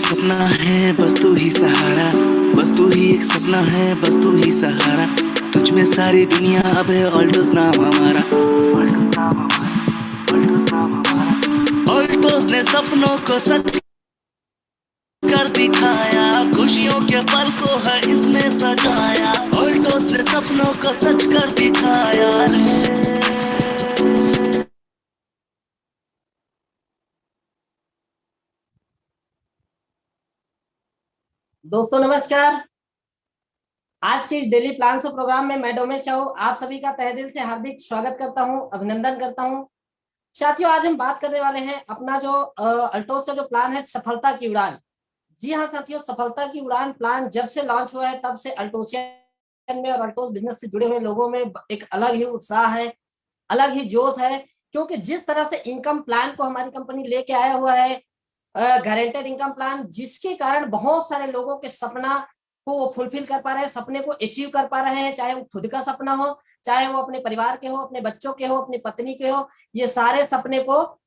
सपना है बस तू ही सहारा, बस तू ही एक सपना है बस तू ही सहारा। तुझ में सारी दुनिया अब है ऑल्टोस नाम हमारा, ऑल्टोस नाम हमारा, ऑल्टोस नाम हमारा। ऑल्टोस ने सपनों को सच कर दिखाया, खुशियों के पल को है इसने सजाया। ऑल्टोस ने सपनों को सच कर दिखाया रे। दोस्तों नमस्कार। आज के इस डेली प्लान शो प्रोग्राम में मैं डोमेश शाहू आप सभी का तहे दिल से हार्दिक स्वागत करता हूं, अभिनंदन करता हूं। साथियों, आज हम बात करने वाले हैं अपना जो अल्टोस का जो प्लान है, सफलता की उड़ान। जी हाँ साथियों, सफलता की उड़ान प्लान जब से लॉन्च हुआ है तब से अल्टोसियन में और अल्टोस बिजनेस से जुड़े हुए लोगों में एक अलग ही उत्साह है, अलग ही जोश है। क्योंकि जिस तरह से इनकम प्लान को हमारी कंपनी लेके आया हुआ है, गारंटेड इनकम प्लान, जिसके कारण बहुत सारे लोगों के सपना को वो फुलफिल कर पा रहे हैं, सपने को अचीव कर पा रहे हैं। चाहे वो खुद का सपना हो, चाहे वो अपने परिवार के हो, अपने बच्चों के हो, अपनी पत्नी के हो, ये सारे सपने को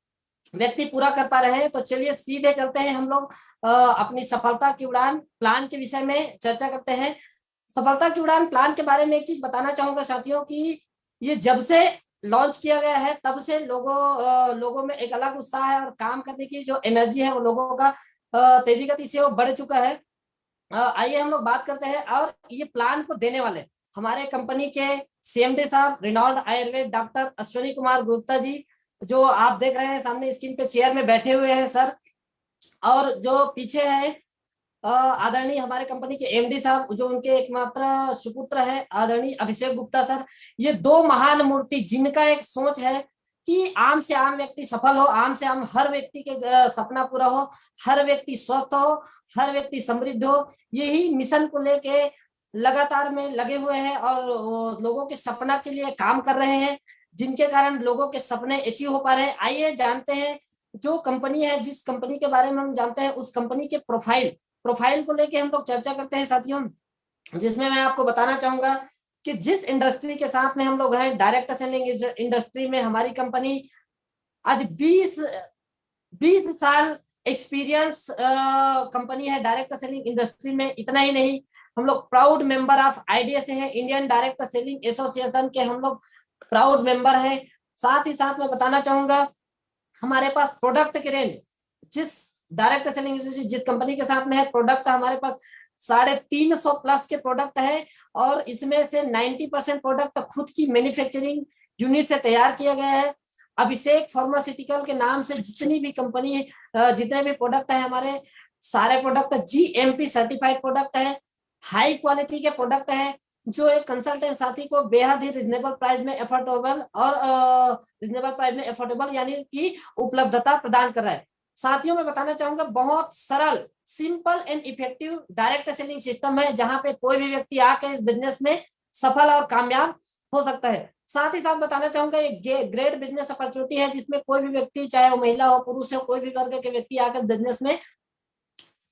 व्यक्ति पूरा कर पा रहे हैं। तो चलिए सीधे चलते हैं हम लोग अपनी सफलता की उड़ान प्लान के विषय में चर्चा करते हैं। सफलता की उड़ान प्लान के बारे में एक चीज बताना चाहूंगा साथियों की ये जब से लॉन्च किया गया है तब से लोगों में एक अलग उत्साह है और काम करने की जो एनर्जी है वो लोगों का तेजी गति से वो बढ़ चुका है। आइए हम लोग बात करते हैं। और ये प्लान को देने वाले हमारे कंपनी के सीएमडी साहब, रिनॉल्ड आयुर्वेद डॉक्टर अश्विनी कुमार गुप्ता जी, जो आप देख रहे हैं सामने स्क्रीन पे चेयर में बैठे हुए हैं सर। और जो पीछे है आदरणीय हमारे कंपनी के एमडी साहब, जो उनके एकमात्र सुपुत्र है, आदरणीय अभिषेक गुप्ता सर। ये दो महान मूर्ति जिनका एक सोच है कि आम से आम व्यक्ति सफल हो, आम से आम हर व्यक्ति के सपना पूरा हो, हर व्यक्ति स्वस्थ हो, हर व्यक्ति समृद्ध हो। यही मिशन को लेके लगातार में लगे हुए हैं और लोगों के सपना के लिए काम कर रहे हैं, जिनके कारण लोगों के सपने अचीव हो पा रहे हैं। आइए जानते हैं जो कंपनी है, जिस कंपनी के बारे में हम जानते हैं, उस कंपनी के प्रोफाइल को लेके हम लोग चर्चा करते हैं साथियों। जिसमें मैं आपको बताना चाहूंगा कि जिस इंडस्ट्री के साथ में हम लोग हैं, डायरेक्ट सेलिंग इंडस्ट्री में हमारी कंपनी आज 20 साल एक्सपीरियंस कंपनी है डायरेक्ट सेलिंग इंडस्ट्री में। इतना ही नहीं, हम लोग प्राउड मेंबर ऑफ आईडीएस हैं, इंडियन डायरेक्ट सेलिंग एसोसिएशन के हम लोग प्राउड मेंबर हैं। साथ ही साथ मैं बताना चाहूंगा हमारे पास प्रोडक्ट की रेंज, जिस डायरेक्ट सेलिंग जिस कंपनी के साथ में है, प्रोडक्ट हमारे पास 350 प्लस के प्रोडक्ट है। और इसमें से 90% प्रोडक्ट खुद की मैन्युफैक्चरिंग यूनिट से तैयार किया गया है। अभिषेक फार्मास्यूटिकल के नाम से जितनी भी कंपनी, जितने भी प्रोडक्ट है हमारे, सारे प्रोडक्ट जीएमपी सर्टिफाइड प्रोडक्ट है, हाई क्वालिटी के प्रोडक्ट है, जो एक कंसल्टेंट साथी को बेहद ही रिजनेबल प्राइस में एफोर्डेबल और रिजनेबल प्राइस में एफोर्डेबल यानी कि उपलब्धता प्रदान कर रहा है। साथियों मैं बताना चाहूंगा बहुत सरल, simple and effective direct selling system है, जहां पे कोई भी व्यक्ति आकर इस बिजनेस में सफल और कामयाब हो सकता है। साथ ही साथ बताना चाहूंगा ये ग्रेट बिजनेस अपॉर्चुनिटी है, जिसमें कोई भी व्यक्ति, चाहे वो महिला हो, पुरुष हो, कोई भी वर्ग के व्यक्ति आकर बिजनेस में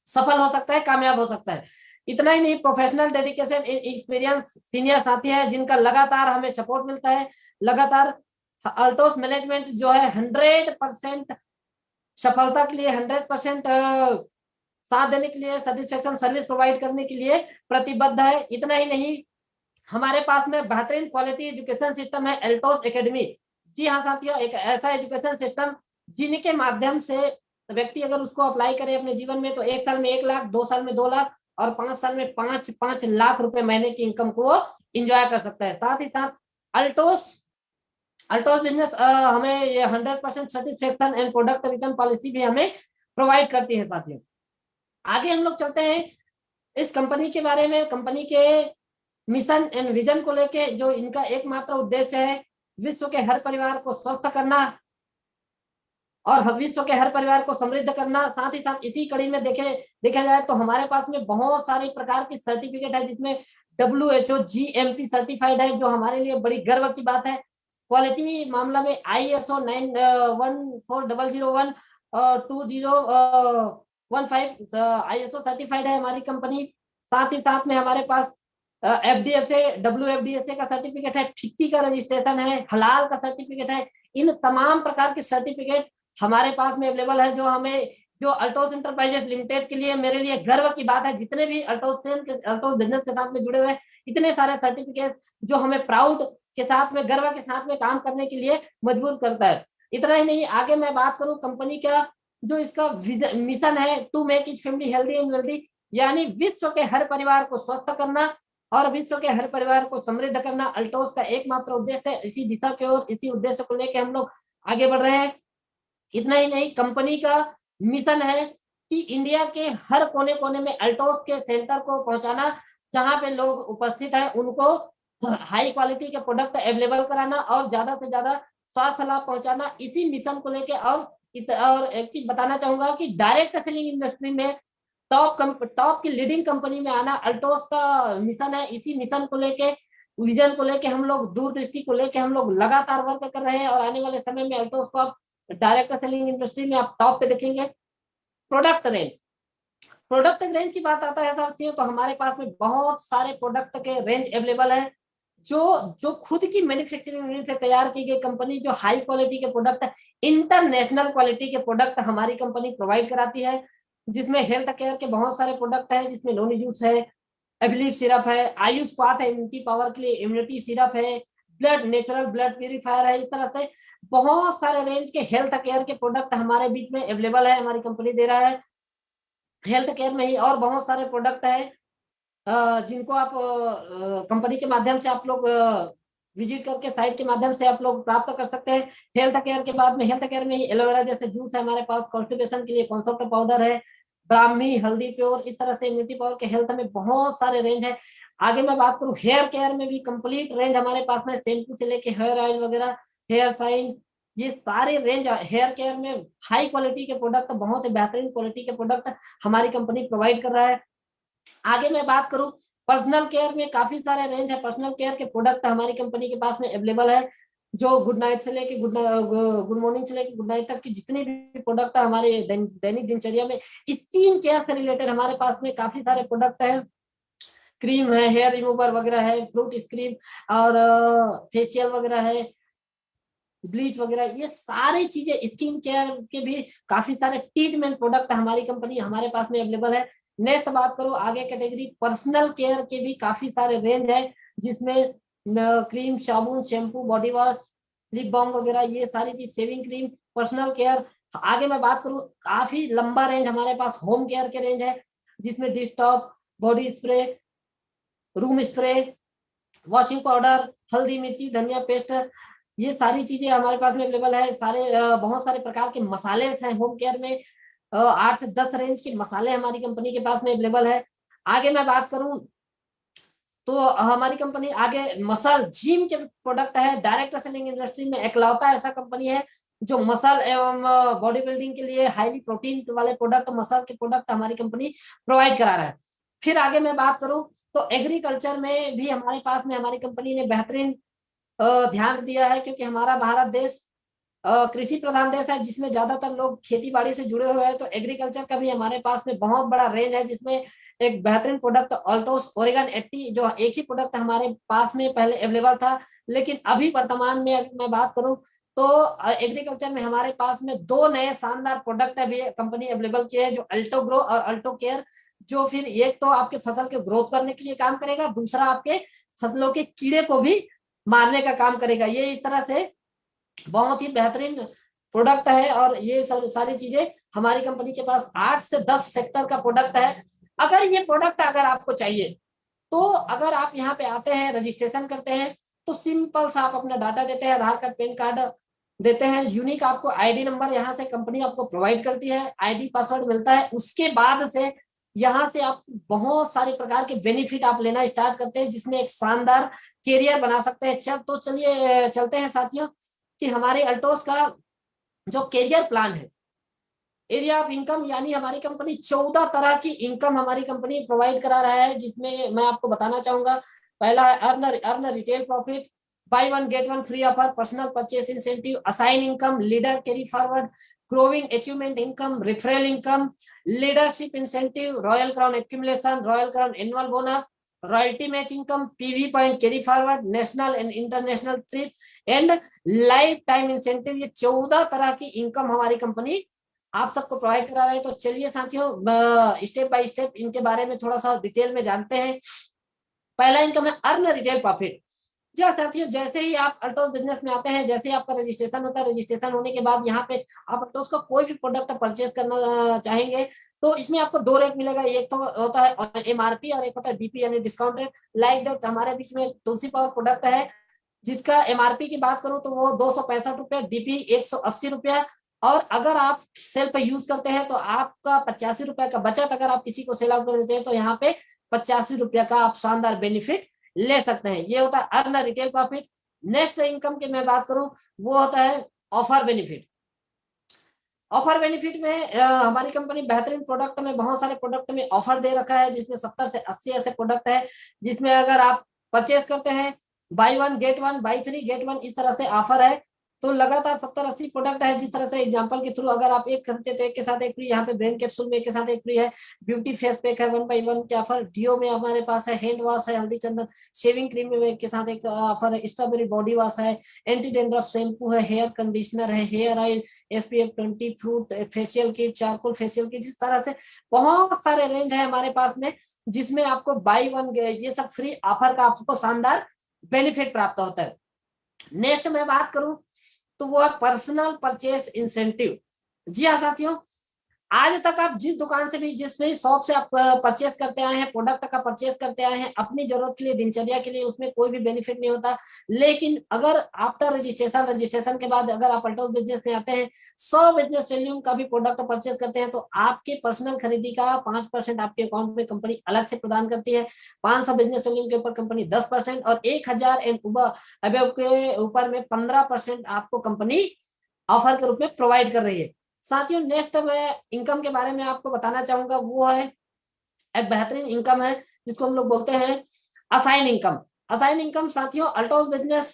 सफल हो सकता है, कामयाब हो सकता है। इतना ही नहीं, प्रोफेशनल डेडिकेशन एक्सपीरियंस सीनियर साथी है, जिनका लगातार हमें सपोर्ट मिलता है। लगातार अल्टोस मैनेजमेंट जो है 100% सफलता के लिए, 100% साथ देने के लिए, सेटिस्फेक्शन सर्विस प्रोवाइड करने के लिए प्रतिबद्ध है। इतना ही नहीं, हमारे पास में बेहतरीन क्वालिटी एजुकेशन सिस्टम है, एल्टोस एकेडमी। जी हाँ साथियों, एक ऐसा एजुकेशन सिस्टम जिनके माध्यम से व्यक्ति अगर उसको अप्लाई करे अपने जीवन में, तो 1 साल में 1 लाख, 2 साल में 2 लाख और 5 साल में 5 लाख रुपए महीने की इनकम को वो इंजॉय कर सकता है। साथ ही साथ अल्टोस अल्टोस बिजनेस हमें ये 100% satisfaction and product return policy भी हमें प्रोवाइड करती है साथियों। आगे हम लोग चलते हैं इस कंपनी के बारे में। कंपनी के मिशन एंड विजन को लेके, जो इनका एकमात्र उद्देश्य है विश्व के हर परिवार को स्वस्थ करना और विश्व के हर परिवार को समृद्ध करना। साथ ही साथ इसी कड़ी में देखा जाए तो हमारे पास में बहुत सारे प्रकार की सर्टिफिकेट है, जिसमें WHO GMP सर्टिफाइड है, जो हमारे लिए बड़ी गर्व की बात है। क्वालिटी मामला में ISO 914001 2015 ISO सर्टिफाइड है हमारी कंपनी। साथ ही साथ में हमारे पास FDSA WFDSA का सर्टिफिकेट है, फिक्की का रजिस्ट्रेशन है, हलाल का सर्टिफिकेट है। इन तमाम प्रकार के सर्टिफिकेट हमारे पास में अवेलेबल है, जो हमें जो अल्टोस इंटरप्राइजेस लिमिटेड के लिए मेरे लिए गर्व की बात है, जितने भी अल्टोस बिजनेस के साथ में जुड़े हुए इतने सारे सर्टिफिकेट जो हमें प्राउड के साथ में, गर्व के साथ में काम करने के लिए मजबूर करता है। इतना ही नहीं, आगे मैं बात करूं कंपनी का जो इसका मिशन है, to make each family healthy and wealthy, यानी विश्व के हर परिवार को स्वस्थ करना और विश्व के हर परिवार को समृद्ध करना अल्टोस का एकमात्र उद्देश्य है। इसी दिशा की ओर, इसी उद्देश्य को लेकर हम लोग आगे बढ़ रहे हैं। इतना ही नहीं, कंपनी का मिशन है कि इंडिया के हर कोने कोने में अल्टोस के सेंटर को पहुंचाना, जहां पे लोग उपस्थित हैं उनको हाई क्वालिटी के प्रोडक्ट अवेलेबल कराना और ज्यादा से ज्यादा स्वास्थ्य लाभ पहुंचाना, इसी मिशन को लेके। और एक चीज बताना चाहूंगा कि डायरेक्ट सेलिंग इंडस्ट्री में टॉप की लीडिंग कंपनी में आना अल्टोस का मिशन है। इसी मिशन को लेके, विजन को लेके हम लोग, दूरदृष्टि को लेके हम लोग लगातार वर्क कर रहे हैं और आने वाले समय में अल्टोस को आप डायरेक्ट सेलिंग इंडस्ट्री में आप टॉप पे देखेंगे। प्रोडक्ट रेंज, प्रोडक्ट रेंज की बात आता है साथियों, तो हमारे पास में बहुत सारे प्रोडक्ट के रेंज अवेलेबल है, जो जो खुद की मैन्युफैक्चरिंग यूनिट से तैयार की गई कंपनी, जो हाई क्वालिटी के प्रोडक्ट, इंटरनेशनल क्वालिटी के प्रोडक्ट हमारी कंपनी प्रोवाइड कराती है, जिसमें हेल्थ केयर के बहुत सारे प्रोडक्ट हैं, जिसमें लोनी जूस है, एबिलीव सिरप है, आयुष पाथ है इम्यूनिटी पावर के लिए, इम्यूनिटी सिरप है, ब्लड नेचुरल ब्लड प्यूरिफायर है। इस तरह से बहुत सारे रेंज के हेल्थ केयर के प्रोडक्ट हमारे बीच में अवेलेबल है, हमारी कंपनी दे रहा है। हेल्थ केयर में ही और बहुत सारे प्रोडक्ट है जिनको आप कंपनी के माध्यम से आप लोग विजिट करके साइट के माध्यम से आप लोग प्राप्त कर सकते हैं। हेल्थ केयर के बाद में, हेल्थ केयर में ही एलोवेरा जैसे जूस है हमारे पास, कॉन्स्टिपेशन के लिए कॉन्सेप्ट पाउडर है, ब्राह्मी, हल्दी प्योर, इस तरह से इम्यूनिटी पावर के हेल्थ में बहुत सारे रेंज है। आगे मैं बात करूं हेयर केयर में भी कंप्लीट रेंज हमारे पास में, शैम्पू से लेके हेयर ऑयल वगैरह, हेयर शाइन, ये सारे रेंज हेयर केयर में हाई क्वालिटी के प्रोडक्ट, बहुत ही बेहतरीन क्वालिटी के प्रोडक्ट हमारी कंपनी प्रोवाइड कर रहा है। आगे मैं बात करूं पर्सनल केयर में काफी सारे रेंज है, पर्सनल केयर के प्रोडक्ट हमारी कंपनी के पास में अवेलेबल है, जो गुड नाइट से लेके गुड मॉर्निंग से लेके गुड नाइट तक की जितने भी प्रोडक्ट है हमारे दैनिक दिनचर्या में, स्किन केयर से रिलेटेड हमारे पास में काफी सारे प्रोडक्ट है, क्रीम है, हेयर रिमूवर वगैरह है, फ्रूट स्क्रीम और फेशियल वगैरह है, ब्लीच वगैरह, ये सारी चीजें स्किन केयर के भी काफी सारे ट्रीटमेंट प्रोडक्ट हमारी कंपनी हमारे पास में अवेलेबल है। नेक्स्ट बात करूं आगे कैटेगरी पर्सनल केयर के भी काफी सारे रेंज है, जिसमें क्रीम, साबुन, shampoo, body wash, lip balm वगैरह, ये सारी चीज, सेविंग क्रीम, पर्सनल केयर। आगे मैं बात करूं काफी लंबा रेंज हमारे पास होम केयर के रेंज है, जिसमें dish top, body spray, room spray, washing powder, हल्दी, मिर्ची, धनिया पेस्ट, ये सारी चीजें हमारे पास में अवेलेबल है। सारे बहुत सारे प्रकार के मसाले हैं होम केयर में, 8 से 10 रेंज के मसाले हमारी कंपनी के पास में अवेलेबल है। आगे मैं बात करूं तो हमारी कंपनी आगे मसल जिम के प्रोडक्ट है, डायरेक्ट सेलिंग इंडस्ट्री में एकलौता ऐसा कंपनी है जो मसल एवं बॉडी बिल्डिंग के लिए हाईली प्रोटीन वाले प्रोडक्ट, मसल के प्रोडक्ट हमारी कंपनी प्रोवाइड करा रहा है। फिर आगे मैं बात करूं तो एग्रीकल्चर में भी हमारे पास में हमारी कंपनी ने बेहतरीन ध्यान दिया है, क्योंकि हमारा भारत देश कृषि प्रधान देश है, जिसमें ज्यादातर लोग खेती बाड़ी से जुड़े हुए हैं, तो एग्रीकल्चर का भी हमारे पास में बहुत बड़ा रेंज है, जिसमें एक बेहतरीन प्रोडक्ट अल्टोस ओरेगन 80, जो एक ही प्रोडक्ट हमारे पास में पहले अवेलेबल था, लेकिन अभी वर्तमान में अगर मैं बात करूं तो एग्रीकल्चर में हमारे पास में 2 नए शानदार प्रोडक्ट अभी कंपनी अवेलेबल किए हैं, जो अल्टो ग्रो और अल्टो केयर, जो फिर एक तो आपके फसल के ग्रोथ करने के लिए काम करेगा, दूसरा आपके फसलों के कीड़े को भी मारने का काम करेगा। ये इस तरह से बहुत ही बेहतरीन प्रोडक्ट है, और ये सब सारी चीजें हमारी कंपनी के पास 8 से 10 सेक्टर का प्रोडक्ट है। अगर ये प्रोडक्ट अगर आपको चाहिए तो अगर आप यहाँ पे आते हैं, रजिस्ट्रेशन करते हैं, तो सिंपल सा आप अपना डाटा देते हैं, आधार कार्ड, पैन कार्ड देते हैं, यूनिक आपको आईडी नंबर यहाँ से कंपनी आपको प्रोवाइड करती है, आईडी पासवर्ड मिलता है। उसके बाद से यहाँ से आप बहुत सारे प्रकार के बेनिफिट आप लेना स्टार्ट करते हैं, जिसमें एक शानदार कैरियर बना सकते हैं। तो चलिए चलते हैं साथियों कि हमारे अल्टोस का जो कैरियर प्लान है, एरिया ऑफ इनकम, यानी हमारी कंपनी 14 तरह की इनकम हमारी कंपनी प्रोवाइड करा रहा है, जिसमें मैं आपको बताना चाहूंगा। पहला है earn retail profit, by one get one free offer, personal purchase incentive, assign income, leader carry forward, growing achievement income, referral income, leadership incentive, royal crown accumulation, royal crown annual bonus, royalty match income, PV point carry forward, national and international trip and life time incentive. ये 14 तरह की income हमारी company आप सबको provide करा रहे हैं। तो चलिए साथियों स्टेप बाय स्टेप इनके बारे में थोड़ा सा डिटेल में जानते हैं। पहला इनकम है अर्न रिटेल प्रॉफिट। जी हाँ साथियों, जैसे ही आप अल्टोस बिजनेस में आते हैं, जैसे ही आपका रजिस्ट्रेशन होता है, रजिस्ट्रेशन होने के बाद यहाँ पे आप अल्टोस का कोई भी प्रोडक्ट परचेज करना चाहेंगे तो इसमें आपको दो रेट मिलेगा। एक तो होता है एमआरपी और एक होता है डीपी यानी डिस्काउंट रेट। लाइक दैट हमारे बीच में तुलसी पावर प्रोडक्ट है जिसका एमआरपी की बात करूं तो वो 265 रुपया, डीपी 180 रुपया। और अगर आप सेल पे यूज करते हैं तो आपका 85 रुपया का बचत अगर आप किसी को सेल आउट कर देते हैं तो यहाँ पे 85 रुपया का आप शानदार बेनिफिट ले सकते हैं। ये होता है earn retail profit. Next income की मैं बात करूं वो होता है ऑफर बेनिफिट। ऑफर बेनिफिट में हमारी कंपनी बेहतरीन प्रोडक्ट में बहुत सारे प्रोडक्ट में ऑफर दे रखा है जिसमें 70 से 80 ऐसे प्रोडक्ट है जिसमें अगर आप परचेज करते हैं by one get one, by three get one, इस तरह से ऑफर है। तो लगातार 70-80 प्रोडक्ट है। जिस तरह से एग्जांपल के थ्रू अगर आप एक खरीदते तो एक के साथ एक फ्री, यहाँ पे ब्रेन कैप्सूल में एक के साथ एक फ्री है। ब्यूटी फेस पैक है 1/1 के ऑफर। डियो में हमारे पास है, हैंड वॉश है, हल्दी चंदन शेविंग क्रीम में एक के साथ एक ऑफर है, स्ट्रॉबेरी बॉडी वॉश है, एंटी डेंड्रफ शैम्पू है, हेयर कंडीशनर है, hair oil, SPF 20, fruit facial kit, charcoal facial kit. इस तरह से बहुत सारे रेंज है हमारे पास में जिसमें आपको बाई वन ये सब फ्री ऑफर का आपको शानदार बेनिफिट प्राप्त होता है। नेक्स्ट मैं बात करूं तो वो है पर्सनल परचेस इंसेंटिव। जी हाँ साथियों, आज तक आप जिस दुकान से भी, जिस भी शॉप से आप परचेस करते आए हैं, प्रोडक्ट का परचेस करते आए हैं अपनी जरूरत के लिए, दिनचर्या के लिए, उसमें कोई भी बेनिफिट नहीं होता। लेकिन अगर आफ्टर रजिस्ट्रेशन के बाद अगर आप अल्टोस बिजनेस में आते हैं, 100 बिजनेस वैल्यू का भी प्रोडक्ट परचेस करते हैं तो आपके पर्सनल खरीदी का 5% आपके अकाउंट में कंपनी अलग से प्रदान करती है। 500 बिजनेस वैल्यू के ऊपर कंपनी 10% और 1000 एंड अबव के ऊपर में 15% आपको कंपनी ऑफर के रूप में प्रोवाइड कर रही है। साथियों नेक्स्ट मैं इनकम के बारे में आपको बताना चाहूंगा वो है एक बेहतरीन इनकम है जिसको हम लोग बोलते हैं असाइन इनकम। असाइन इनकम साथियों अल्टोस बिजनेस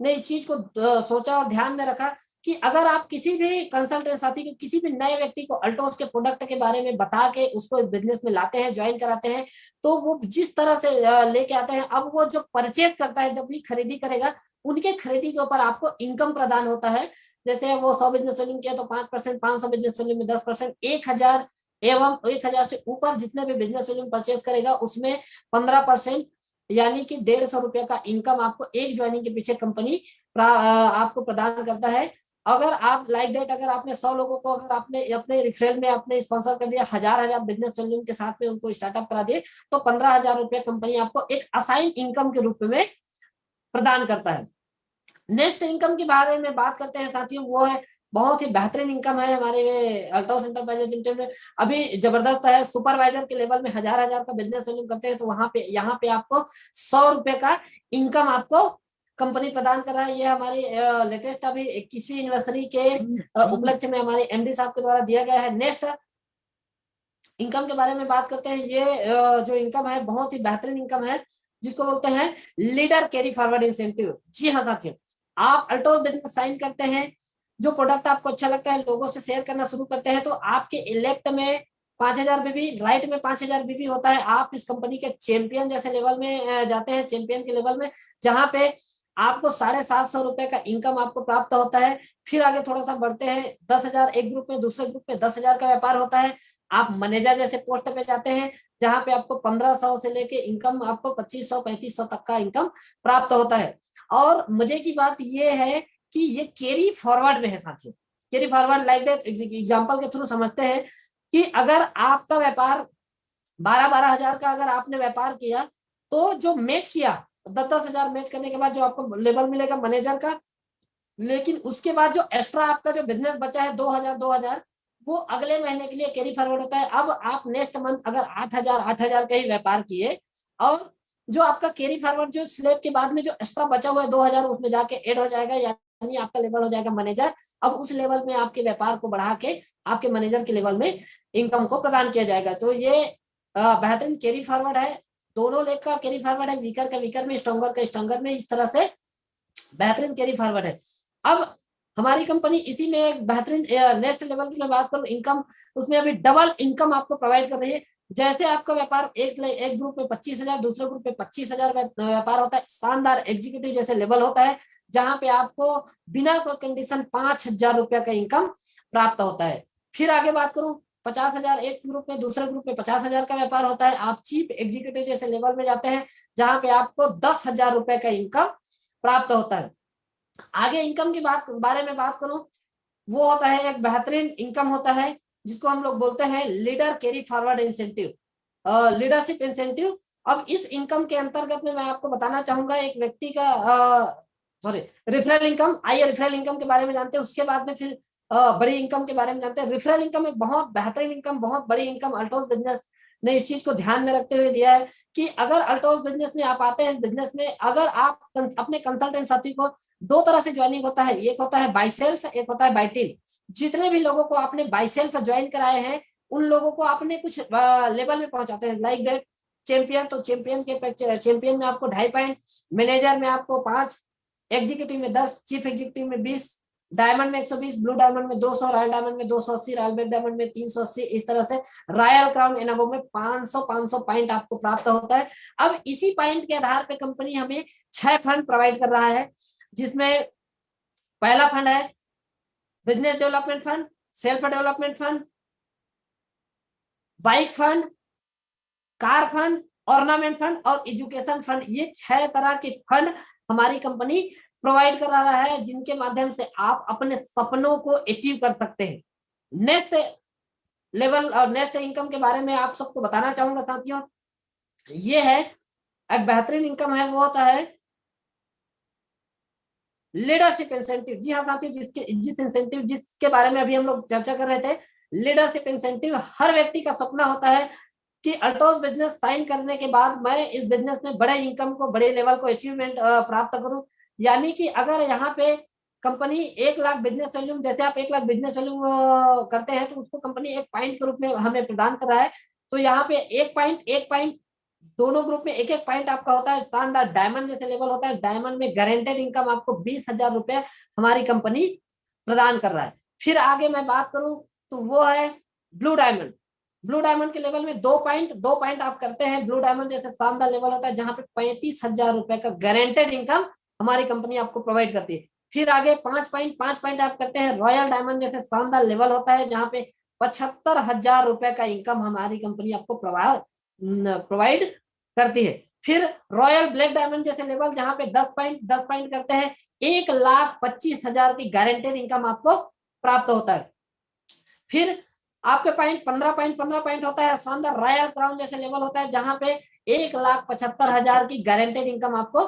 ने इस चीज को सोचा और ध्यान में रखा कि अगर आप किसी भी कंसल्टेंट साथी को, किसी भी नए व्यक्ति को अल्टोस के प्रोडक्ट के बारे में बता के उसको इस बिजनेस में लाते हैं, ज्वाइन कराते हैं, तो वो जिस तरह से लेके आते हैं, अब वो जो परचेज करता है, जब भी खरीदी करेगा, उनके खरीदी के ऊपर आपको इनकम प्रदान होता है। जैसे वो 100 बिजनेस वैल्यू किया तो 5%, 500 बिजनेस वैल्यू में 10%, 1000 एवं 1000 से ऊपर जितने भी बिजनेस वैल्यू परचेज करेगा उसमें 15% यानी कि 150 रुपया का इनकम आपको एक ज्वाइनिंग के पीछे कंपनी आपको प्रदान करता है। अगर आप लाइक दैट अगर आपने 100 लोगों को अगर आपने अपने रिफरल में आपने स्पॉन्सर कर दिया, 1000 बिजनेस वैल्यू के साथ में उनको स्टार्टअप करा दिए, तो 15,000 रुपया कंपनी आपको एक असाइन इनकम के रूप में प्रदान करता है। नेक्स्ट इनकम के बारे में बात करते हैं साथियों, वो है बहुत ही बेहतरीन इनकम है हमारे अल्टोस एंटरप्राइजेज लिमिटेड में। अभी जबरदस्त है, सुपरवाइजर के लेवल में 1000 का बिजनेस वैल्यू करते हैं तो वहां पे यहाँ पे आपको 100 रुपए का इनकम आपको कंपनी प्रदान कर रहा है। ये हमारी लेटेस्ट अभी 21वीं एनिवर्सरी के उपलक्ष्य में हमारे MD साहब के द्वारा दिया गया है। नेक्स्ट इनकम के बारे में बात करते हैं। ये जो इनकम है बहुत ही बेहतरीन इनकम है जिसको बोलते हैं लीडर कैरी फॉरवर्ड इंसेंटिव। जी हाँ साथियों, आप अल्टोस बिजनेस साइन करते हैं, जो प्रोडक्ट आपको अच्छा लगता है लोगों से शेयर करना शुरू करते हैं तो आपके लेफ्ट में 5000 बीबी, राइट में 5000 बीबी होता है। आप इस कंपनी के चैंपियन जैसे लेवल में जाते हैं, चैंपियन के लेवल में, जहां पे आपको 750 रुपए का इनकम आपको प्राप्त होता है। फिर आगे थोड़ा सा बढ़ते हैं, 10,000 एक ग्रुप में, दूसरे ग्रुप में 10,000 का व्यापार होता है। आप मैनेजर जैसे पोस्ट पे जाते हैं जहां पे आपको 1500 से लेके इनकम आपको 2500-3500 तक का इनकम प्राप्त होता है। और मजे की बात ये है कि ये कैरी फॉरवर्ड में है साथियों। Carry forward like that example के थ्रू समझते हैं कि अगर आपका व्यापार 12-12 हजार का अगर आपने व्यापार किया तो जो मैच किया 10-10 हजार मैच करने के बाद जो आपको लेवल मिलेगा मैनेजर का, लेकिन उसके बाद जो एक्स्ट्रा आपका जो बिजनेस बचा है 2000 वो अगले महीने के लिए कैरी फॉरवर्ड होता है। अब आप नेक्स्ट मंथ अगर 8000 का ही व्यापार किए और जो आपका कैरी फॉरवर्ड जो स्लैब के बाद में जो एक्स्ट्रा बचा हुआ है 2000 उसमें जाके ऐड हो जाएगा, यानी आपका लेवल हो जाएगा मैनेजर। अब उस लेवल में आपके व्यापार को बढ़ा के आपके मैनेजर के लेवल में इनकम को प्रदान किया जाएगा। तो ये बेहतरीन कैरी फॉरवर्ड है, दोनों लेग का कैरी फॉरवर्ड है, वीकर का वीकर में, स्ट्रॉन्गर का स्ट्रॉन्गर में, इस तरह से बेहतरीन कैरी फॉरवर्ड है। अब हमारी कंपनी इसी में एक बेहतरीन नेक्स्ट लेवल की मैं बात करूं इनकम, उसमें अभी डबल इनकम आपको प्रोवाइड कर रही है। जैसे आपका व्यापार एक ग्रुप में 25,000, दूसरे ग्रुप में 25,000 का व्यापार होता है, शानदार एग्जीक्यूटिव जैसे लेवल होता है जहां पे आपको बिना कोई कंडीशन 5,000 रुपया का इनकम प्राप्त होता है। फिर आगे बात करूं, 50,000 एक ग्रुप में, दूसरे ग्रुप में 50,000 का व्यापार होता है। आप चीफ एग्जीक्यूटिव जैसे लेवल में जाते हैं जहां पे आपको 10,000 रुपए का इनकम प्राप्त होता है। आगे इनकम की बारे में बात करूं, वो होता है एक बेहतरीन इनकम होता है जिसको हम लोग बोलते हैं leader carry forward incentive, leadership incentive. अब इस इनकम के अंतर्गत में मैं आपको बताना चाहूंगा एक व्यक्ति का सॉरी रेफरल इनकम। आइए रेफरल इनकम के बारे में जानते हैं, उसके बाद में फिर बड़ी इनकम के बारे में जानते हैं। रेफरल इनकम एक बहुत बेहतरीन इनकम, बहुत बड़ी इनकम अल्टोस बिजनेस ने इस चीज को ध्यान में रखते हुए दिया है कि अगर अल्टोस बिजनेस में आप आते हैं, बिजनेस में अगर आप अपने कंसल्टेंट साथी को, दो तरह से ज्वाइनिंग होता है, एक होता है बाय सेल्फ, एक होता है बाय टीम। जितने भी लोगों को आपने बाय सेल्फ ज्वाइन कराए हैं उन लोगों को आपने कुछ लेवल में पहुंचाते हैं, लाइक दैट चैंपियन, तो चैंपियन के चैंपियन में आपको 2.5 पॉइंट, मैनेजर में आपको 5, एग्जीक्यूटिव में 10, चीफ एग्जीक्यूटिव में 20, डायमंड में 120, ब्लू डायमंड में 200, रॉयल डायमंड में 280, रॉयल ब्लैक डायमंड में 380, इस तरह से रॉयल क्राउन एनाबो में 500 पॉइंट आपको प्राप्त होता है। अब इसी पॉइंट के आधार पे कंपनी हमें 6 फंड प्रोवाइड कर रहा है, जिसमें पहला फंड है business development fund, self development fund, bike fund, car fund, ornament fund और एजुकेशन फंड। ये 6 तरह के फंड हमारी कंपनी प्रोवाइड कर रहा है जिनके माध्यम से आप अपने सपनों को अचीव कर सकते हैं। नेक्स्ट लेवल और नेक्स्ट इनकम के बारे में आप सबको बताना चाहूंगा साथियों, ये है एक बेहतरीन इनकम है, वो होता है लीडरशिप इंसेंटिव। जी हाँ साथियों, जिसके बारे में अभी हम लोग चर्चा कर रहे थे, लीडरशिप इंसेंटिव। हर व्यक्ति का सपना होता है कि अल्टोस बिजनेस साइन करने के बाद मैं इस बिजनेस में बड़े इनकम को, बड़े लेवल को अचीवमेंट प्राप्त करूं। यानी कि अगर यहाँ पे कंपनी 1 लाख बिजनेस वैल्यू, जैसे आप 1 लाख बिजनेस वैल्यू करते हैं तो उसको कंपनी एक पॉइंट के रूप में हमें प्रदान कर रहा है। तो यहाँ पे 1 पॉइंट दोनों ग्रुप में 1-1 पॉइंट आपका होता है। शानदार डायमंड जैसे लेवल होता है, डायमंड में गारंटेड इनकम आपको 20,000 रुपए हमारी कंपनी प्रदान कर रहा है। फिर आगे मैं बात करूं तो वो है ब्लू डायमंड। ब्लू डायमंड के लेवल में 2 पॉइंट आप करते हैं, ब्लू डायमंड जैसे शानदार लेवल होता है जहां पे 35,000 रुपए का गारंटेड इनकम हमारी कंपनी आपको प्रोवाइड करती है। फिर आगे 5 पॉइंट आप करते हैं, रॉयल डायमंड जैसे शानदार लेवल होता है जहां पे 75,000 रुपए का इनकम हमारी कंपनी आपको प्रोवाइड करती है। फिर रॉयल ब्लैक डायमंड जैसे लेवल जहां पे 10 पॉइंट करते हैं, 1,25,000 की गारंटेड इनकम आपको प्राप्त होता है। फिर आपके पॉइंट 15 पॉइंट होता है, शानदार रॉयल क्राउन जैसे लेवल होता है जहां पे 1,75,000 की गारंटेड इनकम आपको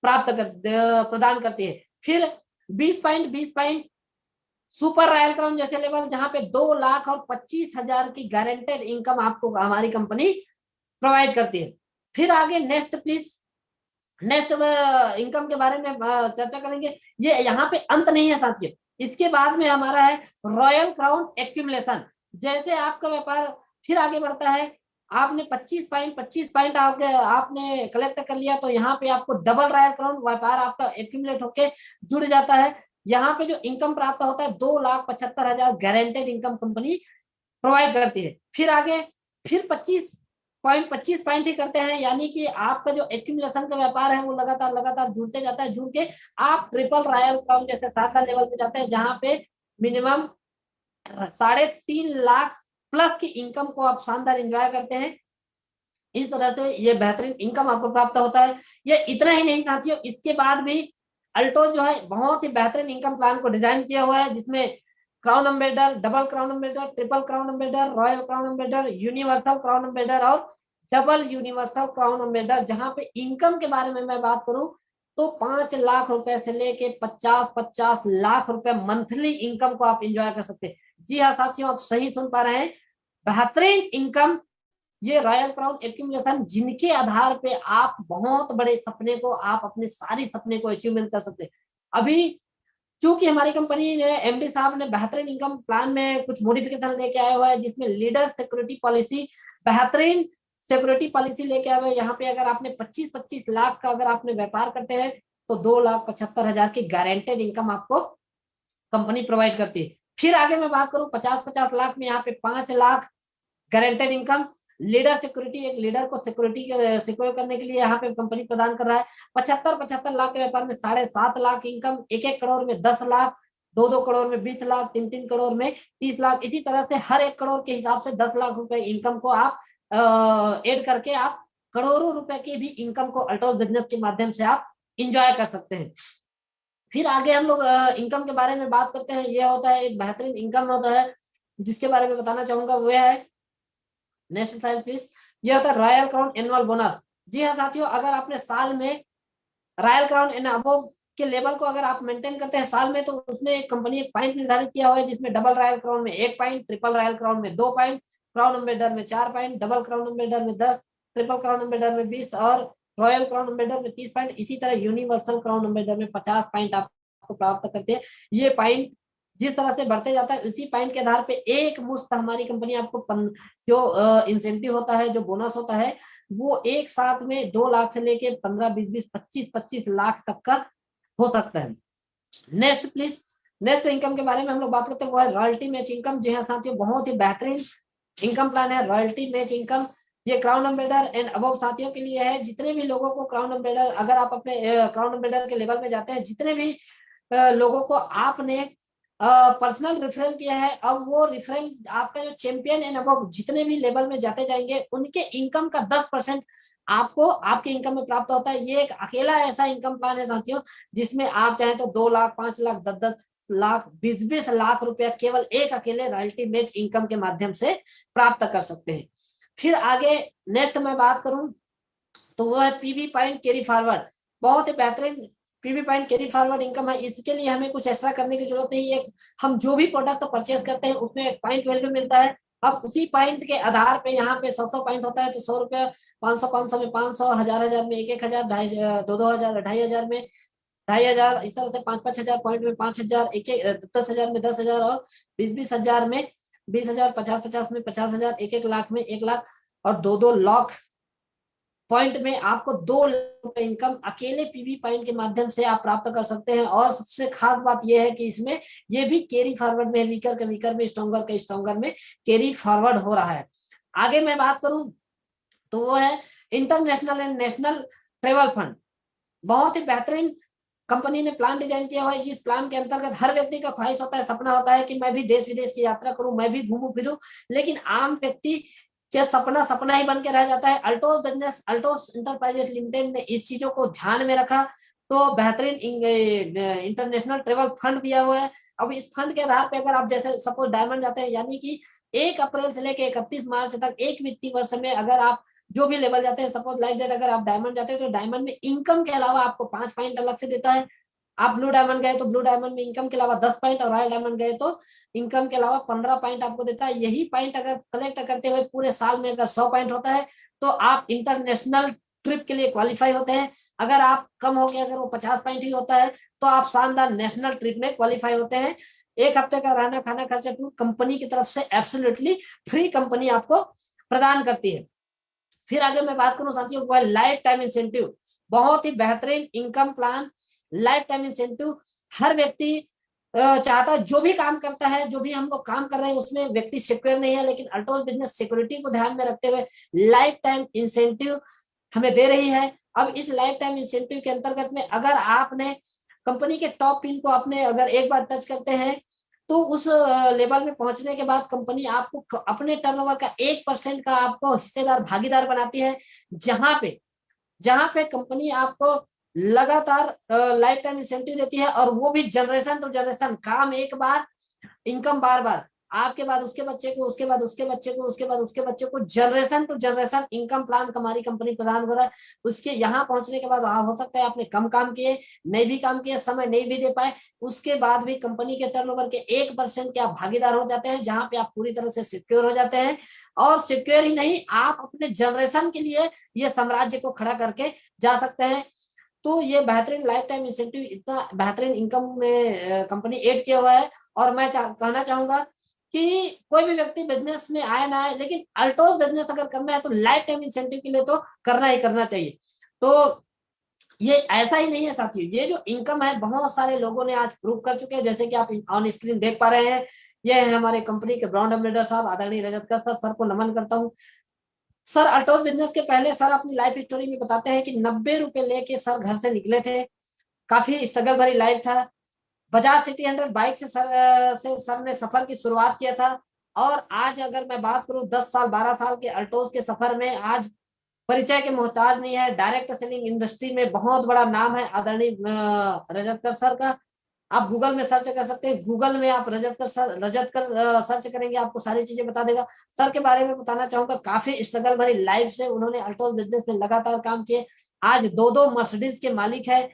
प्रदान करती है। फिर 20 पॉइंट सुपर रॉयल क्राउन जैसे लेवल जहां पे 2,25,000 की गारंटेड इनकम आपको हमारी कंपनी प्रोवाइड करती है। फिर आगे नेक्स्ट प्लीज, नेक्स्ट इनकम के बारे में चर्चा करेंगे। ये यहाँ पे अंत नहीं है साथियों, इसके बाद में हमारा है रॉयल क्राउन एक्यूमुलेशन। जैसे आपका व्यापार फिर आगे बढ़ता है, आपने 25 पॉइंट आपने कलेक्ट कर लिया तो यहाँ पे आपको डबल रॉयल क्राउन व्यापार आपका एक्यूमुलेट होके जुड़ जाता है। यहाँ पे जो इनकम प्राप्त होता है 2,75,000 गारंटेड इनकम कंपनी प्रोवाइड करती है। फिर आगे फिर 25 पॉइंट ही करते हैं, यानी कि आपका जो एक्यूमुलेशन का व्यापार है वो लगातार जुड़ते जाता है, जुड़ के आप ट्रिपल रॉयल क्राउन जैसे 7 लेवल पे जाते हैं जहां पे मिनिमम 3.5 लाख प्लस की इनकम को आप शानदार एंजॉय करते हैं। इस तरह से ये बेहतरीन इनकम आपको प्राप्त होता है। ये इतना ही नहीं साथियों, इसके बाद भी अल्टो जो है बहुत ही बेहतरीन इनकम प्लान को डिजाइन किया हुआ है जिसमें crown ambassador, double crown ambassador, triple crown ambassador, royal crown ambassador, universal crown ambassador और डबल यूनिवर्सल क्राउन अम्बेसडर। जहां पे इनकम के बारे में मैं बात करूं तो 5 लाख रुपए से लेके 50 लाख रुपए मंथली इनकम को आप इंजॉय कर सकते हैं। जी हाँ साथियों, आप सही सुन पा रहे हैं, बेहतरीन इनकम, ये रॉयल क्राउन एक्यूमुलेशन, जिनके आधार पे आप बहुत बड़े सपने को, आप अपने सारी सपने को अचीवमेंट कर सकते हैं। अभी क्योंकि हमारी कंपनी ने, एमडी साहब ने बेहतरीन इनकम प्लान में कुछ मॉडिफिकेशन लेके आया हुआ है जिसमें लीडर सिक्योरिटी पॉलिसी, बेहतरीन सिक्योरिटी पॉलिसी लेके आया हुआ है। यहाँ पे अगर आपने 25 लाख का अगर आपने व्यापार करते हैं तो 2,75,000 की गारंटेड इनकम आपको कंपनी प्रोवाइड करती है। फिर आगे मैं बात करूं 50 लाख में यहाँ पे 5 lakh guaranteed income, leader security, एक लीडर को सिक्योरिटी सिक्योर करने के लिए यहाँ पे कंपनी प्रदान कर रहा है। 75 लाख के व्यापार में 7.5 लाख इनकम, 1-1 करोड़ में 10 लाख, 2-2 करोड़ में 20 लाख, 3-3 करोड़ में 30 लाख, इसी तरह से हर 1 करोड़ के हिसाब से 10 लाख रुपए इनकम को आप ऐड करके आप करोड़ों रुपए की भी इनकम को अल्टोस बिजनेस के माध्यम से आप इंजॉय कर सकते हैं। फिर आगे हम लोग इनकम के बारे में बात करते हैं। यह होता है एक बेहतरीन इनकम होता है जिसके बारे में बताना चाहूंगा, वो है नेक्स्ट स्लाइड प्लीज। ये होता है रॉयल क्राउन एनुअल बोनस। जी हाँ साथियों, अगर आपने साल में रॉयल क्राउन एंड अबव के लेवल को अगर आप मेंटेन करते हैं साल में, तो उसमें कंपनी एक पॉइंट निर्धारित किया हुआ है जिसमें डबल रॉयल क्राउन में 1 पॉइंट, ट्रिपल रॉयल क्राउन में 2 पॉइंट, क्राउन एम्बेडर में 4 पॉइंट, डबल क्राउन एम्बेडर में 10, ट्रिपल क्राउन एम्बेडर में 20 और रॉयल क्राउन एम्बेडर में 30 पॉइंट। इसी तरह यूनिवर्सल क्राउन एम्बेडर में 50 पॉइंट आपको प्राप्त करते हैं। ये पॉइंट जिस तरह से बढ़ते जाता है उसी पॉइंट के आधार पे एक मुश्त हमारी कंपनी आपको जो इंसेंटिव होता है, जो बोनस होता है, वो एक साथ में 2 लाख से लेके 15, 20, 20, 25, 25 लाख तक का हो सकता है। Next please. नेक्स्ट इनकम के बारे में हम लोग बात करते हैं, वो है रॉयल्टी मैच इनकम। जी हाँ साथियों, बहुत ही बेहतरीन इनकम प्लान है रॉयल्टी मैच इनकम। ये क्राउन एम्बेडर एंड अबव साथियों के लिए है। जितने भी लोगों को क्राउन एम्बेडर, अगर आप अपने क्राउन एम्बेडर के लेवल में जाते हैं, जितने भी लोगों को आपने पर्सनल रेफरल किया है, अब वो रेफरल आपका जो चैंपियन एंड अबव जितने भी लेवल में जाते जाएंगे, उनके इनकम का 10% आपको आपके इनकम में प्राप्त होता है। ये एक अकेला ऐसा इनकम प्लान है साथियों जिसमें आप चाहे तो 2 लाख, 5 लाख, 10-10 लाख, 20-20 लाख रुपया केवल एक अकेले रॉयल्टी मैच इनकम के माध्यम से प्राप्त कर सकते हैं। फिर आगे नेक्स्ट मैं बात करूं तो वो है पीवी पॉइंट कैरी फॉरवर्ड। बहुत ही बेहतरीन PV point carry forward income है। इसके लिए हमें कुछ एक्स्ट्रा करने की जरूरत नहीं है। हम जो भी प्रोडक्ट परचेज करते हैं उसमें एक पॉइंट वैल्यू मिलता है। अब उसी पॉइंट के आधार पे यहाँ पे 100 पॉइंट होता है तो 100 रुपया, 500 में 500, 1000 में 1,000, 2,000, 2,500 में 2,500, इस तरह से 5,000 पॉइंट में 5,000, 10,000 में 10,000 और 20,000 में 20,000, 50,000 में 50,000, 1,00,000 में 1,00,000 और 2,00,000 पॉइंट में आपको 2 लाख इनकम अकेले पीवी पॉइंट के माध्यम से आप प्राप्त कर सकते हैं। और सबसे खास बात यह है कि इसमें ये भी कैरी फॉरवर्ड में, वीकर के वीकर में, स्ट्रॉन्गर के स्ट्रॉन्गर में कैरी फॉरवर्ड हो रहा है। आगे मैं बात करूं तो वो है international and national travel fund. बहुत ही बेहतरीन कंपनी ने प्लान डिजाइन किया हुआ है। इस प्लान के अंतर्गत हर व्यक्ति का ख्वाहिश होता है, सपना होता है कि मैं भी देश विदेश की यात्रा करूं, मैं भी घूमू फिरूं, लेकिन आम व्यक्ति के सपना सपना ही बन के रह जाता है। Altos business, Altos enterprises limited ने इस चीजों को ध्यान में रखा तो बेहतरीन इंटरनेशनल ट्रेवल फंड दिया हुआ है। अब इस फंड के आधार पे अगर आप जैसे सपोज डायमंड जाते हैं, यानी कि 1 अप्रैल से लेकर 31 मार्च तक एक वित्तीय वर्ष में अगर आप जो भी लेवल जाते हैं, सपोज लाइक दैट अगर आप डायमंड जाते हैं तो डायमंड में इनकम के अलावा आपको 5 पॉइंट अलग से देता है। आप ब्लू डायमंड गए तो ब्लू डायमंड में इनकम के अलावा 10 पॉइंट, और रॉयल डायमंड गए तो इनकम के अलावा 15 पॉइंट आपको देता है। यही पॉइंट अगर कलेक्ट करते हुए पूरे साल में अगर 100 पॉइंट होता है तो आप इंटरनेशनल ट्रिप के लिए क्वालिफाई होते हैं। अगर आप कम हो गया, अगर वो 50 पॉइंट ही होता है तो आप शानदार नेशनल ट्रिप में क्वालिफाई होते हैं। 1 हफ्ते का रहना खाना खर्चा टूर कंपनी की तरफ से एब्सोल्युटली फ्री कंपनी आपको प्रदान करती है। फिर आगे मैं बात करूं साथियों, वो है लाइफ टाइम इंसेंटिव। बहुत ही बेहतरीन income plan lifetime incentive. हर व्यक्ति चाहता है, जो भी काम करता है, जो भी हम लोग काम कर रहे हैं उसमें व्यक्ति सिक्योर नहीं है, लेकिन अल्टोस बिजनेस सिक्योरिटी को ध्यान में रखते हुए लाइफ टाइम इंसेंटिव हमें दे रही है। अब इस लाइफ टाइम इंसेंटिव के अंतर्गत में अगर आपने कंपनी के टॉप पिन को अपने अगर एक बार टच करते हैं तो उस लेवल में पहुंचने के बाद कंपनी आपको अपने टर्नओवर का 1% का आपको हिस्सेदार, भागीदार बनाती है। जहां पे कंपनी आपको लगातार लाइफ टाइम इंसेंटिव देती है, और वो भी जनरेशन टू जनरेशन। काम एक बार, इनकम बार बार, आपके बाद उसके बच्चे को, उसके बाद उसके बच्चे को, उसके बाद उसके बच्चे को, generation to generation income plan हमारी कंपनी प्रदान कर रहा है। उसके यहाँ पहुंचने के बाद हो सकता है आपने कम काम किए, नहीं भी काम किए, समय नहीं भी दे पाए, उसके बाद भी कंपनी के टर्नओवर के 1% के आप भागीदार हो जाते हैं, जहां पे आप पूरी तरह से सिक्योर हो जाते हैं। और सिक्योर ही नहीं, आप अपने जनरेशन के लिए ये साम्राज्य को खड़ा करके जा सकते हैं। तो ये बेहतरीन लाइफ टाइम इंसेंटिव, इतना बेहतरीन इनकम में कंपनी ऐड किया हुआ है। और मैं कहना चाहूंगा कि कोई भी व्यक्ति बिजनेस में आए ना आए, लेकिन अल्टोस बिजनेस अगर करना है तो लाइफ टाइम इंसेंटिव के लिए तो करना ही करना चाहिए। तो ये ऐसा ही नहीं है साथियों, ये जो इनकम है बहुत सारे लोगों ने आज प्रूव कर चुके हैं, जैसे कि आप ऑन स्क्रीन देख पा रहे हैं। ये है हमारे कंपनी के ब्रांड एम्बेसडर साहब, आदरणीय रजतकर सर को नमन करता हूँ। सर अल्टोस बिजनेस के पहले सर अपनी लाइफ स्टोरी में बताते हैं कि 90 रुपए लेके सर घर से निकले थे, काफी स्ट्रगल भरी लाइफ था, बजाज सिटी 100 बाइक से सर ने सफर की शुरुआत किया था। और आज अगर मैं बात करूं 10 साल 12 साल के अल्टोज के सफर में आज परिचय के मोहताज नहीं है। डायरेक्ट सेलिंग इंडस्ट्री में बहुत बड़ा नाम है आदरणीय रजतकर सर का। आप गूगल में सर्च कर सकते हैं, गूगल में आप रजतकर सर्च करेंगे आपको सारी चीजें बता देगा। सर के बारे में बताना चाहूंगा, काफी स्ट्रगल भरी लाइफ से उन्होंने अल्टोज बिजनेस में लगातार काम किए। आज दो दो मर्सिडीज के मालिक है,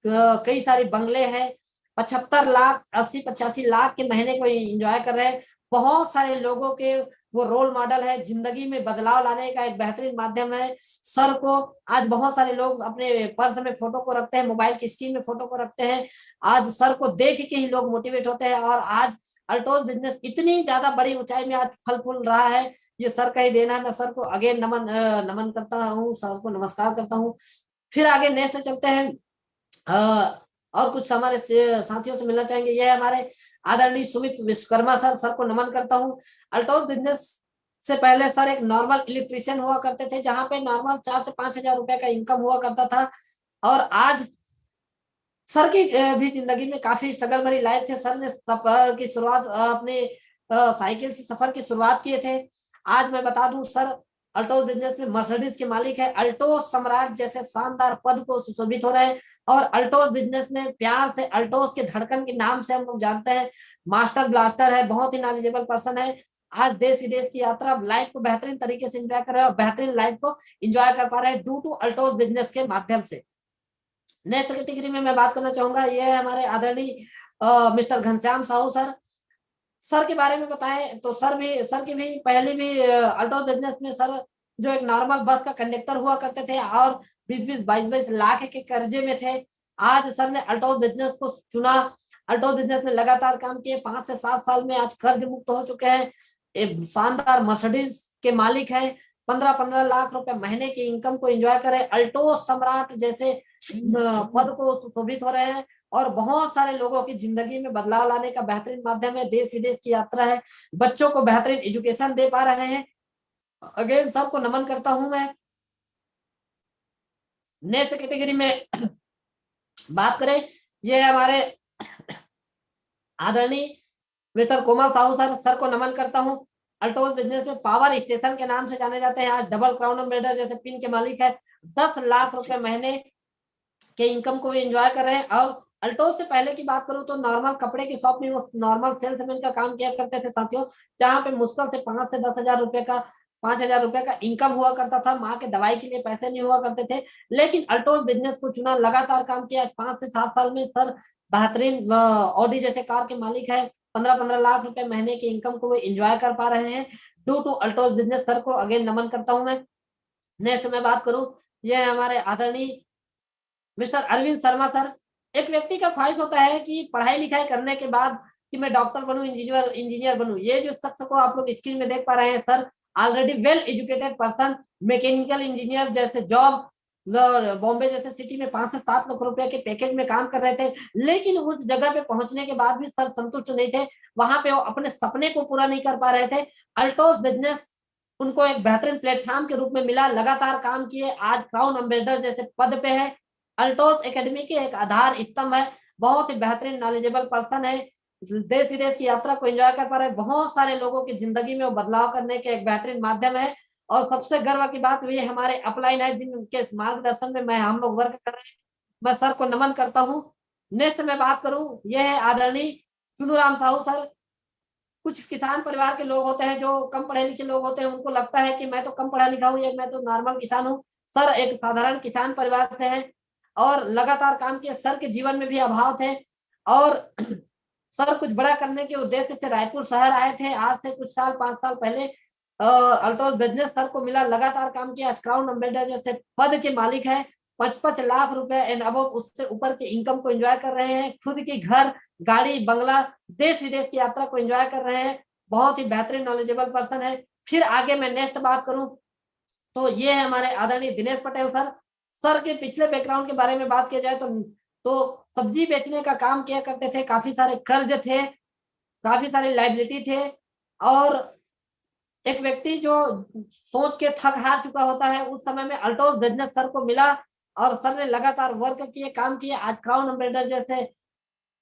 कई सारे बंगले हैं, 75 लाख 80-85 लाख के महीने को एंजॉय कर रहे हैं। बहुत सारे लोगों के वो रोल मॉडल है, जिंदगी में बदलाव लाने का एक बेहतरीन माध्यम है। सर को आज बहुत सारे लोग अपने पर्स में फोटो को रखते हैं, मोबाइल की स्क्रीन में फोटो को रखते हैं। आज सर को देख के ही लोग मोटिवेट होते हैं और आज अल्टोज बिजनेस इतनी ज्यादा बड़ी ऊंचाई में आज फल फूल रहा है, ये सर का ही देना है। मैं सर को अगेन नमन करता हूँ, सर को नमस्कार करता हूँ। फिर आगे नेक्स्ट चलते हैं, और कुछ हमारे साथियों से मिलना चाहेंगे। यह हमारे आदरणीय सुमित विश्वकर्मा सर, सर को नमन करता हूँ। अल्टोज बिजनेस से पहले सर एक नॉर्मल इलेक्ट्रिशियन हुआ करते थे, जहां पे नॉर्मल 4 से 5 हजार रुपए का इनकम हुआ करता था। और आज सर की भी जिंदगी में काफी स्ट्रगल भरी लाइफ थे। सर ने सफर की शुरुआत अपने साइकिल से सफर की शुरुआत किए थे। आज मैं बता दूं सर अल्टोज बिजनेस में मर्सिडीज के मालिक है, अल्टोज सम्राट जैसे शानदार पद को सुशोभित हो रहे हैं। और अल्टोज बिजनेस में प्यार से अल्टोज के धड़कन के नाम से हम लोग जानते हैं। मास्टर ब्लास्टर है, बहुत ही नॉलेजेबल पर्सन है। आज देश विदेश की यात्रा, लाइफ को बेहतरीन तरीके से एंजॉय कर रहे हैं और बेहतरीन लाइफ को एंजॉय कर पा रहे हैं ड्यू टू अल्टोज बिजनेस के माध्यम से। नेक्स्ट कैटेगरी में मैं बात करना चाहूंगा, ये है हमारे आदरणीय mister Ghanshyam Sahu sir. Sir के बारे में बताएं तो सर की भी पहले भी अल्टो बिजनेस में सर जो एक नॉर्मल बस का कंडक्टर हुआ करते थे और 20-22 लाख के कर्जे में थे। आज सर ने अल्टो बिजनेस को चुना, अल्टो बिजनेस में लगातार काम किए, 5 से 7 साल में आज कर्ज मुक्त हो चुके हैं। एक शानदार मर्सिडीज के मालिक है, 15-15 लाख रुपए महीने की इनकम को एंजॉय करें, अल्टो सम्राट जैसे पद को सुशोभित हो रहे हैं और बहुत सारे लोगों की जिंदगी में बदलाव लाने का बेहतरीन माध्यम है। देश विदेश की यात्रा है, बच्चों को बेहतरीन एजुकेशन दे पा रहे हैं। अगेन सबको नमन करता हूं मैं। नेक्स्ट कैटेगरी में बात करें, ये हमारे आदरणीय मिस्टर कोमल साहू सर, सर को नमन करता हूं। अल्टोज बिजनेस में पावर स्टेशन के नाम से जाने जाते हैं। आज डबल क्राउन बिल्डर जैसे पिन के मालिक है, 10 लाख रुपए महीने के इनकम को भी एंजॉय कर रहे हैं। और अल्टोज से पहले की बात करूं तो नॉर्मल कपड़े की शॉप में वो नॉर्मल सेल्समैन का काम किया करते थे साथियों, जहां पे मुश्किल से 5 से 10 हजार रुपए का 5 हजार रुपए का इनकम हुआ करता था। माँ के दवाई के लिए पैसे नहीं हुआ करते थे, लेकिन अल्टोज बिजनेस को चुना, लगातार काम किया। 5 से 7 साल में सर बेहतरीन ऑडी जैसे कार के मालिक है, 15-15 लाख रुपए महीने की इनकम को वो एंजॉय कर पा रहे हैं ड्यू टू अल्टोज बिजनेस। सर को अगेन नमन करता हूं मैं। नेक्स्ट मैं बात करूं, यह हमारे आदरणीय मिस्टर अरविंद शर्मा सर। एक व्यक्ति का ख्वाहिश होता है कि पढ़ाई लिखाई करने के बाद कि मैं डॉक्टर बनूं, इंजीनियर बनूं। ये जो शख्स को आप लोग स्क्रीन में देख पा रहे हैं, sir already well educated person, mechanical engineer जैसे जॉब बॉम्बे जैसे सिटी में 5 से 7 लाख रुपए के पैकेज में काम कर रहे थे। लेकिन उस जगह पे पहुंचने के बाद भी सर संतुष्ट नहीं थे, वहां पे वो अपने सपने को पूरा नहीं कर पा रहे थे। अल्टोज बिजनेस उनको एक बेहतरीन प्लेटफॉर्म के रूप में मिला, लगातार काम किए, आज क्राउन अम्बेसडर जैसे पद पे है। अल्टोज एकेडमी के एक आधार स्तंभ है, बहुत ही बेहतरीन नॉलेजेबल पर्सन है, देश विदेश की यात्रा को एंजॉय कर पा रहे हैं, बहुत सारे लोगों की जिंदगी में वो बदलाव करने के एक बेहतरीन माध्यम है। और सबसे गर्व की बात ये हमारे अपलाइन है जिनके मार्गदर्शन में मैं हम लोग वर्क कर रहे हैं। मैं सर को नमन करता हूँ। नेक्स्ट मैं बात करूं, यह है आदरणीय चुनू राम साहू सर। कुछ किसान परिवार के लोग होते हैं जो कम पढ़े लिखे लोग होते हैं, उनको लगता है कि मैं तो कम पढ़ा लिखा हूँ या मैं तो नॉर्मल किसान हूँ। सर एक साधारण किसान परिवार से है और लगातार काम किए। सर के जीवन में भी अभाव थे और सर कुछ बड़ा करने के उद्देश्य से रायपुर शहर आए थे आज से कुछ साल 5 साल पहले। अल्टोज बिजनेस सर को मिला, लगातार काम किया, क्राउन अम्बेसडर जैसे पद के मालिक है, 55 लाख रुपए एंड अब उससे ऊपर के इनकम को एंजॉय कर रहे हैं, खुद की घर गाड़ी बंगला, देश विदेश की यात्रा को एंजॉय कर रहे हैं, बहुत ही बेहतरीन नॉलेजेबल पर्सन है। फिर आगे मैं नेक्स्ट बात करूं तो ये है हमारे आदरणीय दिनेश पटेल सर। सर के पिछले बैकग्राउंड के बारे में बात किया जाए तो सब्जी बेचने का काम किया करते थे, काफी सारे कर्ज थे, काफी सारी लाइबिलिटी थे और एक व्यक्ति जो सोच के थक हार चुका होता है, उस समय में अल्टोज बिजनेस सर को मिला और सर ने लगातार वर्क किए, काम किए, आज क्राउन अम्बेसडर जैसे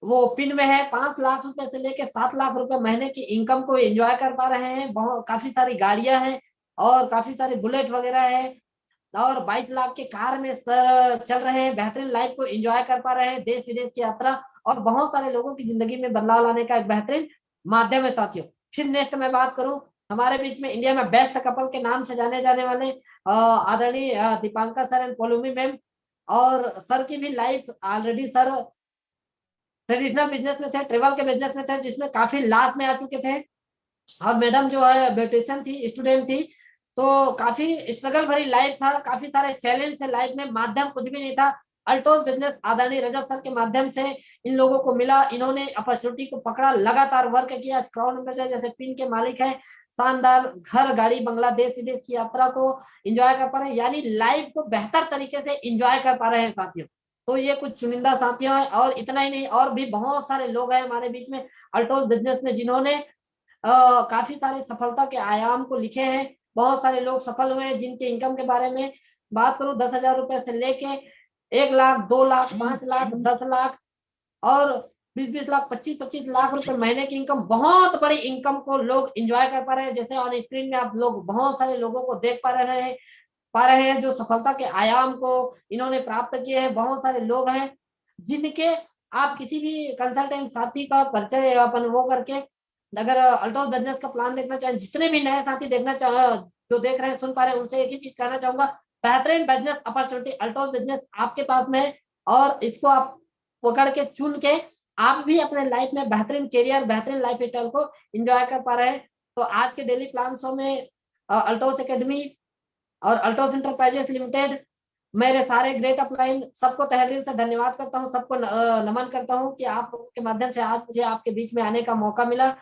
वो पिन में है, 5 लाख रुपए से लेके 7 लाख रुपए महीने की इनकम को एंजॉय कर पा रहे हैं। बहुत काफी सारी गाड़ियां हैं और काफी सारी बुलेट वगैरह है, और 22 लाख के कार में चल रहे हैं, बेहतरीन लाइफ को एंजॉय कर पा रहे हैं, देश विदेश की यात्रा और बहुत सारे लोगों की जिंदगी में बदलाव लाने का एक बेहतरीन माध्यम है साथियों। फिर नेक्स्ट मैं बात करूं, हमारे बीच में इंडिया में बेस्ट कपल के नाम से जाने जाने वाले आदरणीय दीपांकर सर एंड पोलूमी मैम, और सर की भी life already sir traditional business में थे, ट्रेवल के बिजनेस में थे, जिसमें काफी लास्ट में आ चुके थे। और मैडम जो है ब्यूटिशियन थी, स्टूडेंट थी, तो काफी स्ट्रगल भरी लाइफ था, काफी सारे चैलेंज थे लाइफ में, माध्यम कुछ भी नहीं था। अल्टोज बिजनेस आदरणीय रजत सर के माध्यम से इन लोगों को मिला, इन्होंने अपॉर्चुनिटी को पकड़ा, लगातार वर्क किया, क्राउन में जैसे पिन के मालिक है, शानदार घर गाड़ी बंगला, देश विदेश की यात्रा को एंजॉय कर पा रहे हैं, यानी लाइफ को बेहतर तरीके से एंजॉय कर पा रहे हैं साथियों। तो ये कुछ चुनिंदा साथियों है, और इतना ही नहीं, और भी बहुत सारे लोग हैं हमारे बीच में अल्टोज बिजनेस में जिन्होंने काफी सारे सफलता के आयाम को लिखे हैं। बहुत सारे लोग सफल हुए हैं जिनके इनकम के बारे में बात करूं, 10,000 रुपए से लेके 1 लाख, 2 लाख, 5 लाख, 10 लाख और 20-20 लाख, 25-25 लाख रुपए महीने की इनकम, बहुत बड़ी इनकम को लोग एंजॉय कर पा रहे हैं। जैसे ऑन स्क्रीन में आप लोग बहुत सारे लोगों को देख पा रहे हैं जो सफलता के आयाम को इन्होंने प्राप्त किए हैं। बहुत सारे लोग हैं जिनके आप किसी भी कंसल्टेंट साथी का परिचय अपन वो करके, अगर अल्टोज बिजनेस का प्लान देखना चाहें, जितने भी नए साथी देखना चाह जो देख रहे हैं सुन पा रहे हैं, उनसे एक ही चीज कहना चाहूंगा, बेहतरीन बिजनेस अपॉर्चुनिटी अल्टोज बिजनेस आपके पास में है, और इसको आप पकड़ के चुन के आप भी अपने लाइफ में बेहतरीन करियर, बेहतरीन लाइफ स्टाइल को एंजॉय कर पा रहे हैं। तो आज के डेली प्लान शो में अल्टोज एकेडमी और अल्टोज इंटरप्राइजेस लिमिटेड, मेरे सारे ग्रेट अपलाइन सबको तहे दिल से धन्यवाद करता हूँ, सबको नमन करता हूँ कि आपके माध्यम से आज मुझे आपके बीच में आने का मौका मिला।